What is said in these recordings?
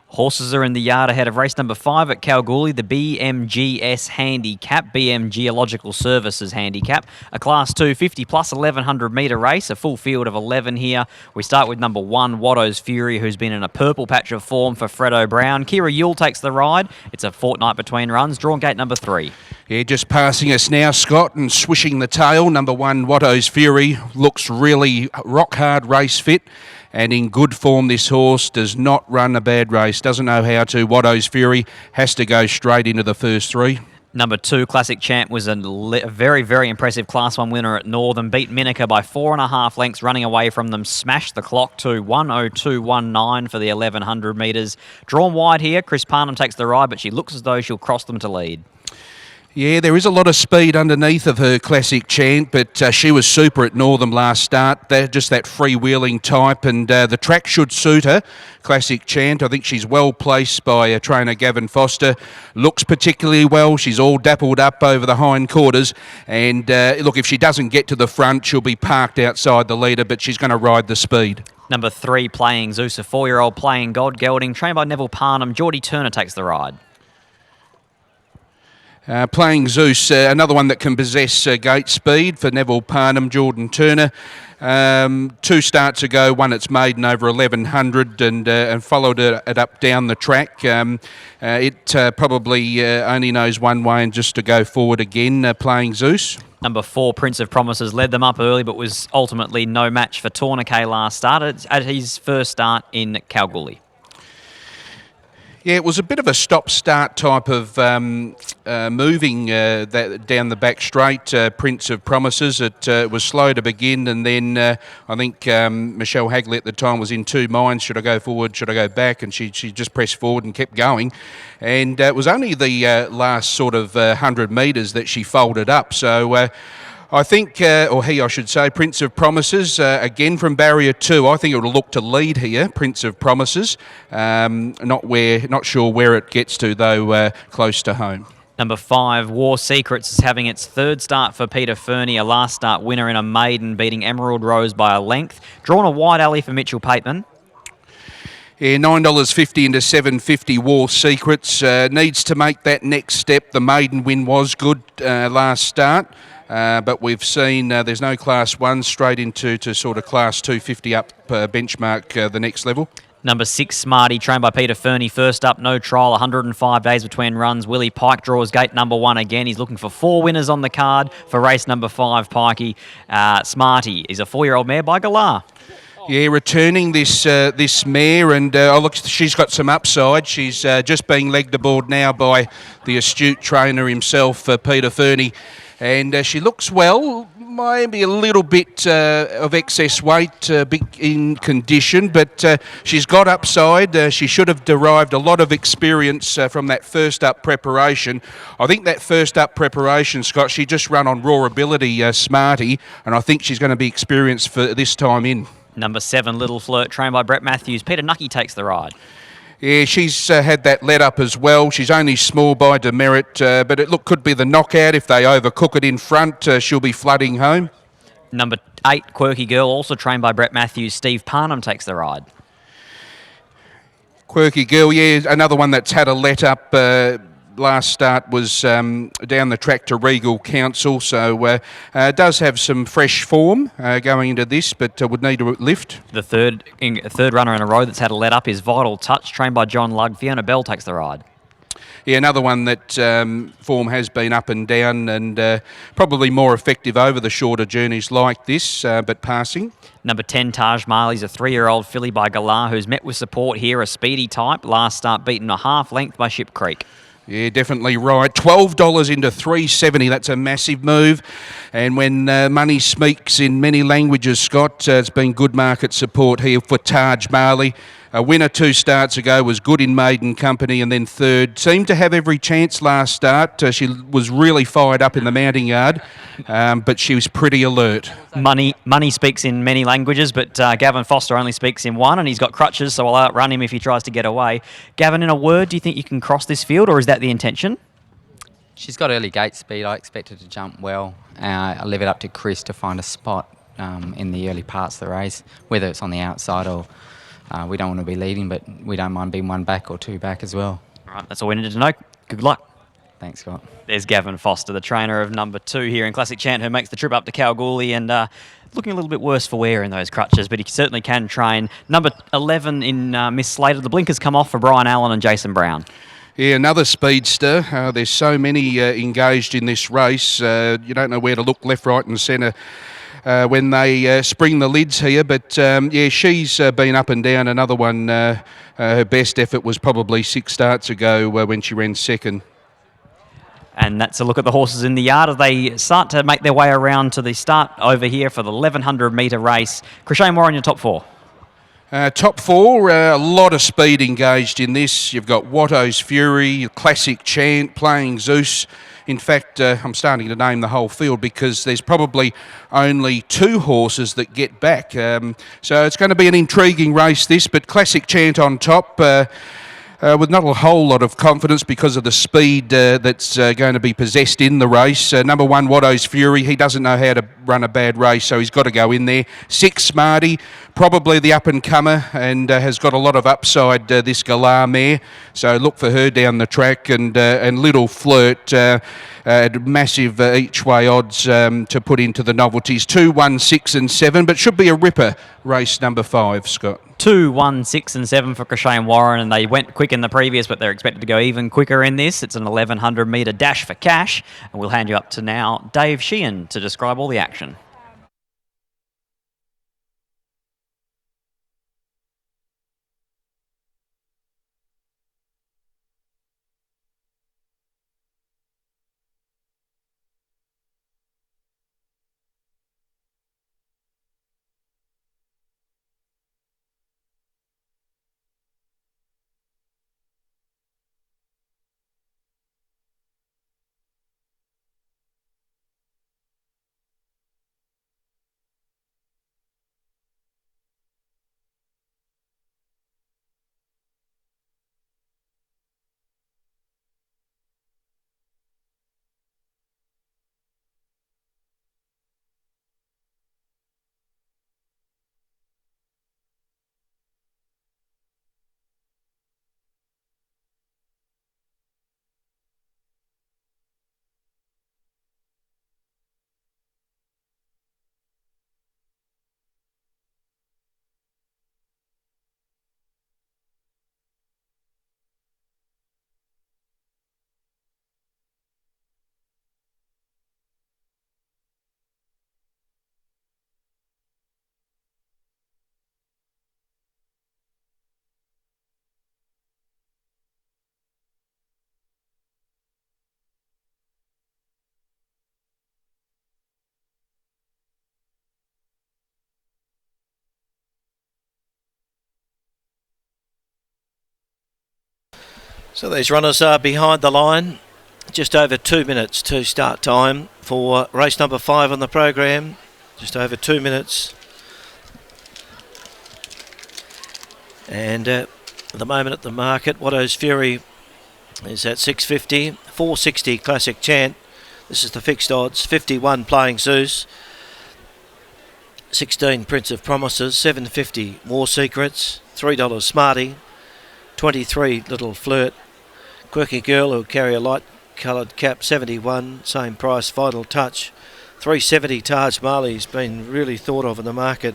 Horses are in the yard ahead of race number 5 at Kalgoorlie, the BMGS Handicap, BM Geological Services Handicap, a Class 2 50 plus 1100 metre race, a full field of 11 here. We start with number 1, Watto's Fury, who's been in a purple patch of form for Fredo Brown. Kira Yule takes the ride. It's a fortnight between runs. Drawn gate number 3. Yeah, just passing us now, Scott, and swishing the tail. Number 1, Watto's Fury, looks really rock-hard race fit and in good form. This horse does not run a bad race, doesn't know how to. Watto's Fury has to go straight into the first 3. Number 2, Classic Champ, was a very, very impressive Class 1 winner at Northern. Beat Minica by 4.5 lengths, running away from them. Smashed the clock to 1:02.19 for the 1100 metres. Drawn wide here, Chris Parnham takes the ride, but she looks as though she'll cross them to lead. Yeah, there is a lot of speed underneath of her Classic Chant, but she was super at Northam last start. Just that freewheeling type, and the track should suit her. Classic Chant, I think she's well placed by trainer Gavin Foster. Looks particularly well. She's all dappled up over the hindquarters, and look, if she doesn't get to the front, she'll be parked outside the leader, but she's going to ride the speed. Number 3, Playing Zeus, a 4-year-old Playing God gelding, trained by Neville Parnham. Geordie Turner takes the ride. Playing Zeus, another one that can possess gate speed for Neville Parnham, Jordan Turner. 2 starts ago, won its maiden over 1100 and followed it up down the track. It probably only knows one way, and just to go forward again, Playing Zeus. Number 4, Prince of Promises, led them up early but was ultimately no match for Tourniquet last start at his first start in Kalgoorlie. Yeah, it was a bit of a stop-start type of moving down the back straight, Prince of Promises. It was slow to begin, and then I think Michelle Hagley at the time was in 2 minds. Should I go forward, should I go back? And she just pressed forward and kept going. And it was only the last sort of 100 metres that she folded up. So I think, or he, I should say, Prince of Promises, again from barrier 2. I think it will look to lead here, Prince of Promises. Not sure where it gets to, though, close to home. Number 5, War Secrets, is having its 3rd start for Peter Fernie, a last start winner in a maiden, beating Emerald Rose by a length. Drawn a wide alley for Mitchell Pateman. Yeah, $9.50 into $7.50. War Secrets needs to make that next step. The maiden win was good last start. But we've seen there's no Class 1, straight into sort of Class 250 up benchmark the next level. Number 6, Smarty, trained by Peter Fernie, first up, no trial, 105 days between runs. Willie Pike draws gate number 1 again. He's looking for 4 winners on the card for race number 5, Pikey. Smarty is a 4-year-old mare by Galar. Yeah, returning this mare, and look, she's got some upside. She's just being legged aboard now by the astute trainer himself, Peter Fernie. And she looks well, maybe a little bit of excess weight, big in condition, but she's got upside. She should have derived a lot of experience from that first up preparation. I think that first up preparation, Scott, she just run on raw ability, Smarty, and I think she's going to be experienced for this time in. Number 7, Little Flirt, trained by Brett Matthews. Peter Nucky takes the ride. Yeah, she's had that let up as well. She's only small by demerit, but it could be the knockout. If they overcook it in front, she'll be flooding home. Number 8, Quirky Girl, also trained by Brett Matthews. Steve Parnham takes the ride. Quirky Girl, yeah, another one that's had a let up. Last start was down the track to Regal Council, so does have some fresh form going into this, but would need a lift. The third runner in a row that's had a let up is Vital Touch, trained by John Lugg. Fiona Bell takes the ride. Yeah, another one that form has been up and down, and probably more effective over the shorter journeys like this, but passing. Number 10, Taj Mahal, is a 3-year-old filly by Galar, who's met with support here, a speedy type. Last start beaten a half length by Ship Creek. Yeah, definitely right. $12 into $3.70. That's a massive move. And when money speaks in many languages, Scott, it's been good market support here for Taj Mahal. A winner 2 starts ago, was good in maiden company, and then third. Seemed to have every chance last start. She was really fired up in the mounting yard, but she was pretty alert. Money speaks in many languages, but Gavin Foster only speaks in one, and he's got crutches, so I'll outrun him if he tries to get away. Gavin, in a word, do you think you can cross this field, or is that the intention? She's got early gate speed. I expect her to jump well. I'll leave it up to Chris to find a spot in the early parts of the race, whether it's on the outside or We don't want to be leading, but we don't mind being one back or two back as well. All right, that's all we needed to know. Good luck. Thanks, Scott. There's Gavin Foster, the trainer of number 2 here in Classic Chant, who makes the trip up to Kalgoorlie and looking a little bit worse for wear in those crutches, but he certainly can train. Number 11 in Miss Slater. The blinkers come off for Brian Allen and Jason Brown. Yeah, another speedster. There's so many engaged in this race. You don't know where to look, left, right and centre when they spring the lids here. But, yeah, she's been up and down. Another one, her best effort was probably 6 starts ago when she ran second. And that's a look at the horses in the yard as they start to make their way around to the start over here for the 1,100 metre race. Crochet, more on your top 4. Top 4, a lot of speed engaged in this. You've got Watto's Fury, Classic Chant, Playing Zeus. In fact, I'm starting to name the whole field because there's probably only 2 horses that get back. So it's going to be an intriguing race, this, but Classic Chant on top. With not a whole lot of confidence because of the speed that's going to be possessed in the race. Number 1, Watto's Fury, he doesn't know how to run a bad race, so he's got to go in there. 6, Smarty, probably the up-and-comer and has got a lot of upside, this Galar mare. So look for her down the track. And Little Flirt, massive each-way odds to put into the novelties. 2, 1, 6 and 7, but should be a ripper race number 5, Scott. 2, 1, 6 and 7 for Crochet and Warren, and they went quick in the previous, but they're expected to go even quicker in this. It's an 1,100 metre dash for cash, and we'll hand you up to now Dave Sheehan to describe all the action. So these runners are behind the line. Just over 2 minutes to start time for race number 5 on the program. Just over 2 minutes. And at the moment at the market, Watto's Fury is at 650, 460 Classic Chant. This is the fixed odds. 51 Playing Zeus, 16 Prince of Promises, 750 War Secrets, $3 Smarty, 23 Little Flirt, Quirky Girl who'll carry a light coloured cap, 71, same price Vital Touch, 370 Taj Mahali's been really thought of in the market,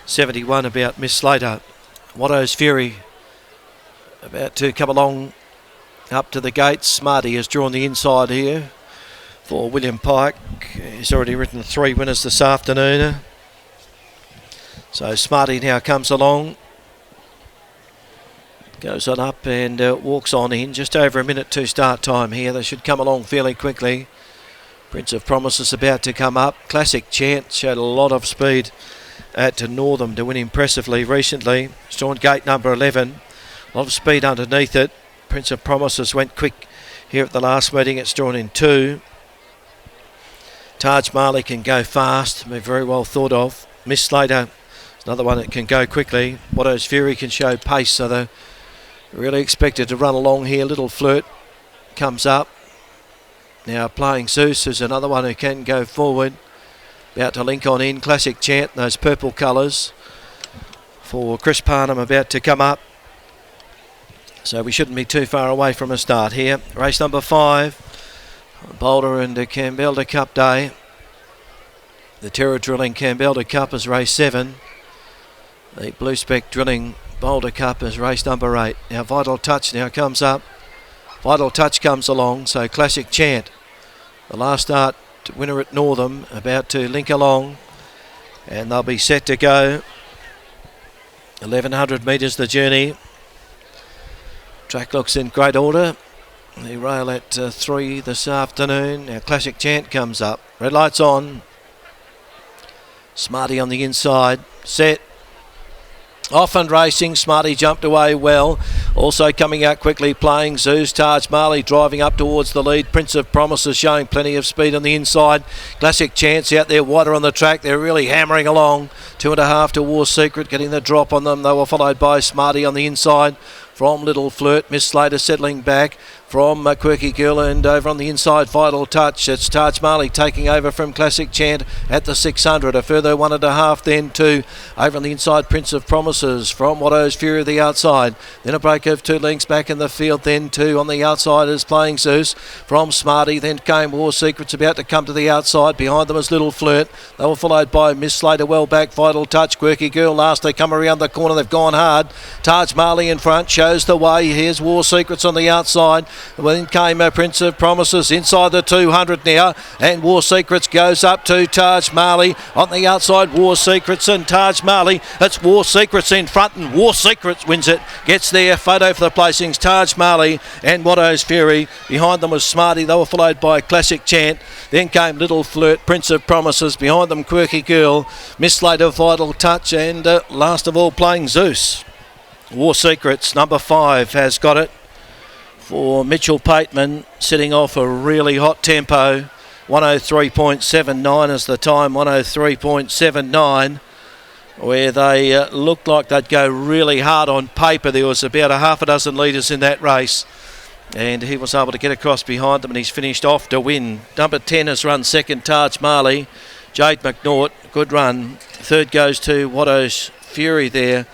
71 about Miss Slater. Watto's Fury about to come along up to the gates. Smarty has drawn the inside here for William Pike. He's already written 3 winners this afternoon. So Smarty now comes along, goes on up and walks on in. Just over a minute to start time here. They should come along fairly quickly. Prince of Promises about to come up. Classic Chant showed a lot of speed at Northam to win impressively recently. Storm gate number 11. A lot of speed underneath it. Prince of Promises went quick here at the last meeting. It's drawn in 2. Taj Mahali can go fast. Be very well thought of. Miss Slater is another one that can go quickly. Watto's Fury can show pace, so they're really expected to run along here. Little Flirt comes up. Now Playing Zeus is another one who can go forward. About to link on in. Classic Chant, those purple colours. for Chris Parnham about to come up. So we shouldn't be too far away from a start here. Race number 5, Boulder and Campbell Cup Day. The Terra Drilling Campbell Cup is race 7. The Blue Spec Drilling Boulder Cup is race number 8. Now Vital Touch now comes up. Vital Touch comes along, so Classic Chant, the last start winner at Northam, about to link along, and they'll be set to go. 1100 metres the journey. Track looks in great order. The rail at 3 this afternoon. Now Classic Chant comes up. Red lights on. Smarty on the inside. Set. Off and racing. Smarty jumped away well. Also coming out quickly, playing Zeus. Taj Marley driving up towards the lead. Prince of Promises showing plenty of speed on the inside. Classic Chance out there wider on the track. They're really hammering along. 2.5 to War Secret, getting the drop on them. They were followed by Smarty on the inside. From Little Flirt, Miss Slater settling back. From Quirky Girl, and over on the inside, Vital Touch. It's Taj Marley taking over from Classic Chant at the 600. A further 1.5 then to over on the inside, Prince of Promises. From Watto's Fury the outside. Then a break of 2 lengths back in the field. Then 2 on the outside is Playing Zeus. From Smarty, then came War Secrets about to come to the outside. Behind them is Little Flirt. They were followed by Miss Slater well back. Vital Touch, Quirky Girl last. They come around the corner. They've gone hard. Taj Marley in front shows the way. Here's War Secrets on the outside. Then came Prince of Promises inside the 200 now, and War Secrets goes up to Taj Marley on the outside. War Secrets and Taj Marley. It's War Secrets in front, and War Secrets wins it. Gets there. Photo for the placings. Taj Marley and Watto's Fury. Behind them was Smarty. They were followed by Classic Chant. Then came Little Flirt, Prince of Promises. Behind them, Quirky Girl, Miss Slater, Vital Touch, and last of all, Playing Zeus. War Secrets, number 5, has got it for Mitchell Pateman, sitting off a really hot tempo. 103.79 is the time, 103.79, where they looked like they'd go really hard on paper. There was about a half a dozen leaders in that race, and he was able to get across behind them, and he's finished off to win. Number 10 has run second, Taj Marley. Jade McNaught, good run. Third goes to Watto's Fury there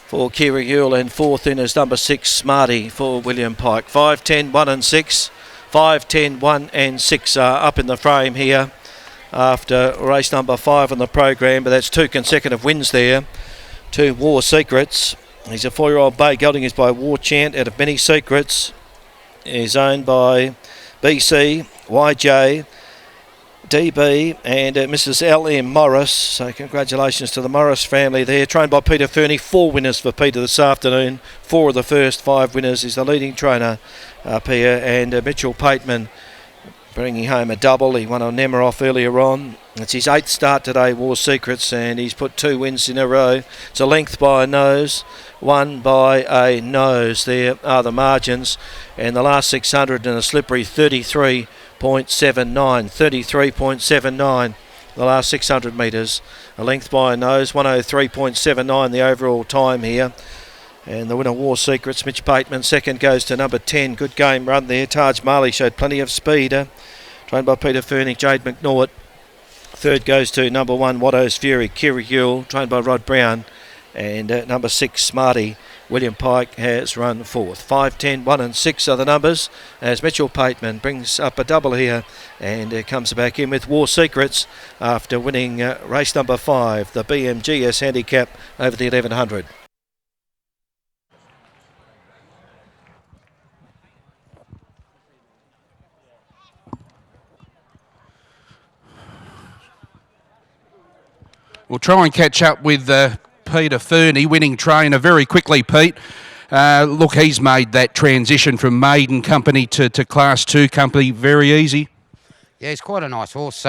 for Kira Yule, and 4th in is number 6, Smarty, for William Pike. 5, 10, 1 and 6. 5, 10, 1 and 6 are up in the frame here after race number 5 on the program, but that's 2 consecutive wins there to War Secrets. He's a 4-year-old bay. Gelding is by War Chant out of Many Secrets. He's owned by BC, YJ, DB and Mrs. L.M. Morris. So congratulations to the Morris family there. Trained by Peter Fernie. 4 winners for Peter this afternoon. 4 of the first 5 winners. Is the leading trainer up here. And Mitchell Pateman bringing home a double. He won on Nemiroff earlier on. It's his 8th start today, War Secrets, and he's put 2 wins in a row. It's a length by a nose, 1 by a nose. There are the margins. And the last 600 in a slippery 33.79, 33.79 the last 600 metres, a length by a nose, 103.79 the overall time here. And the winner, War Secrets, Mitch Bateman. Second goes to number 10, good game run there. Taj Marley showed plenty of speed, trained by Peter Fernie, Jade McNaught. Third goes to number 1, Watto's Fury, Kiri Yule, trained by Rod Brown. And number 6, Smarty, William Pike, has run 4th. 5, 10, 1 and 6 are the numbers as Mitchell Pateman brings up a double here and comes back in with War Secrets after winning race number 5, the BMGS Handicap over the 1100. We'll try and catch up with Peter Fernie, winning trainer, very quickly, Pete. Look, he's made that transition from maiden company to Class 2 company very easy. Yeah, he's quite a nice horse.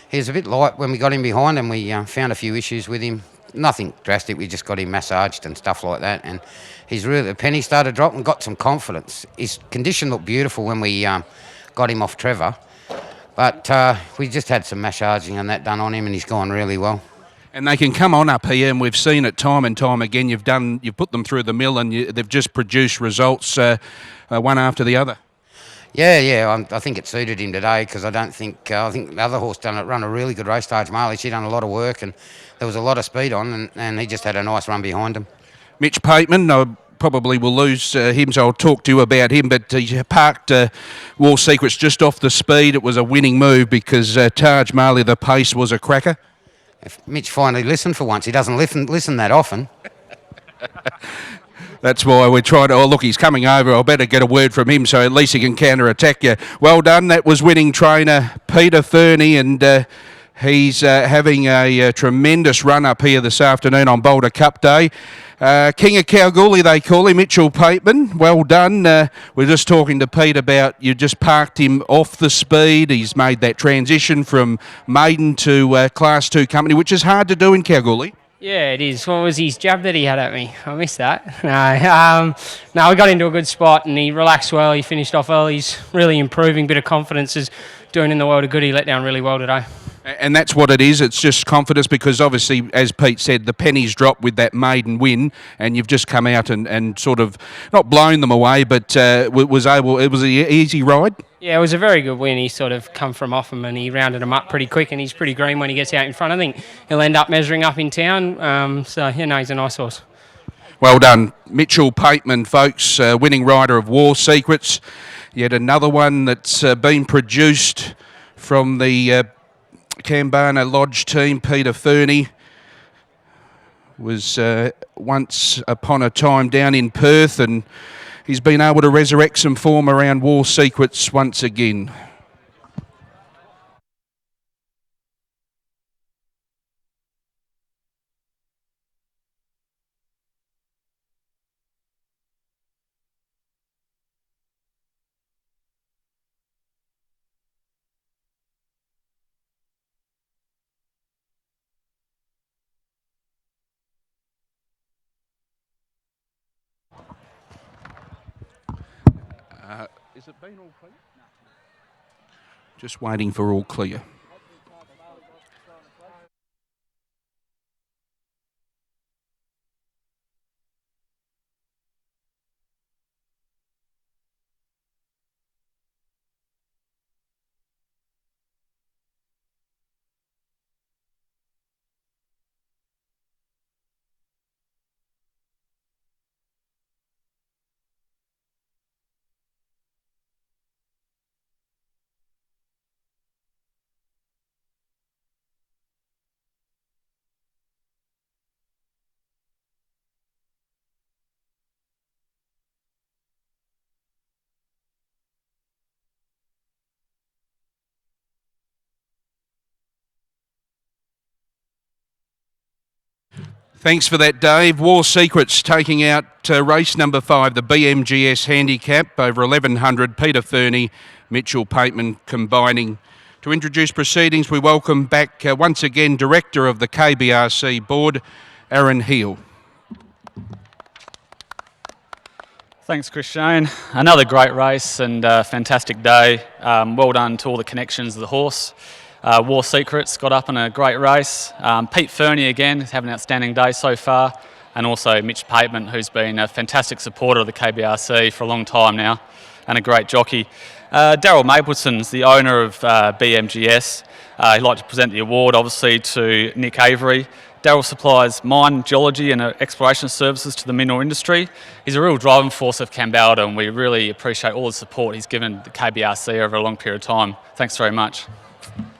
He was a bit light when we got him behind, and we found a few issues with him. Nothing drastic, we just got him massaged and stuff like that. And he's really, the penny started dropping, got some confidence. His condition looked beautiful when we got him off Trevor. But we just had some massaging and that done on him, and he's gone really well. And they can come on up here, and we've seen it time and time again. You've put them through the mill, and they've just produced results one after the other. Yeah. I think it suited him today because I think the other horse run a really good race, Taj Marley. She done a lot of work and there was a lot of speed on, and he just had a nice run behind him. Mitch Pateman, I probably will lose him, so I'll talk to you about him, but he parked War Secrets just off the speed. It was a winning move because Taj Marley, the pace was a cracker. If Mitch finally listened for once, he doesn't listen that often. That's why we're trying to... Oh, look, he's coming over. I better get a word from him so at least he can counter-attack you. Well done. That was winning trainer Peter Fernie, and he's having a tremendous run up here this afternoon on Boulder Cup Day. King of Kalgoorlie, they call him, Mitchell Pateman. Well done. We're just talking to Pete about you just parked him off the speed. He's made that transition from maiden to Class 2 company, which is hard to do in Kalgoorlie. Yeah, it is. What was his jab that he had at me? I missed that. No, we got into a good spot and he relaxed well. He finished off well. He's really improving. Bit of confidence is doing in the world of good. He let down really well today. And that's what it is. It's just confidence because obviously, as Pete said, the pennies dropped with that maiden win, and you've just come out and sort of not blown them away, but it was an easy ride. Yeah, it was a very good win. He sort of come from off him and he rounded him up pretty quick, and he's pretty green when he gets out in front. I think he'll end up measuring up in town. So, he's a nice horse. Well done. Mitchell Pateman, folks, winning rider of War Secrets. Yet another one that's been produced from the Kambana Lodge team. Peter Fernie was once upon a time down in Perth, and he's been able to resurrect some form around War Secrets once again. Is it been all clear? Just waiting for all clear. Thanks for that, Dave. War Secrets taking out race number 5, the BMGS Handicap, over 1100. Peter Fernie, Mitchell Pateman combining. To introduce proceedings, we welcome back once again Director of the KBRC Board, Aaron Heal. Thanks, Chris Shane. Another great race and fantastic day. Well done to all the connections of the horse. War Secrets got up in a great race. Pete Fernie again is having an outstanding day so far, and also Mitch Pateman, who's been a fantastic supporter of the KBRC for a long time now and a great jockey. Daryl Mapleson's the owner of BMGS. He'd like to present the award obviously to Nick Avery. Daryl supplies mine geology and exploration services to the mineral industry. He's a real driving force of Kambalda, and we really appreciate all the support he's given the KBRC over a long period of time. Thanks very much.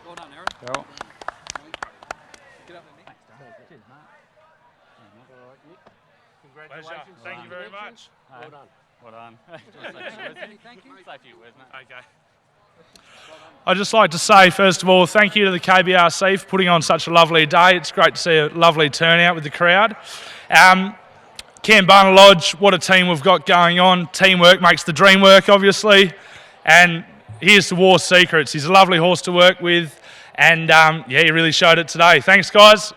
Well done, Aaron. Daryl. Pleasure. Thank you very much. Well done. Well done. Thank you. Say a few words, mate. Okay. I'd just like to say, first of all, thank you to the KBRC for putting on such a lovely day. It's great to see a lovely turnout with the crowd. Kambana Lodge, what a team we've got going on. Teamwork makes the dream work, obviously. And here's to War Secrets. He's a lovely horse to work with. And, he really showed it today. Thanks, guys.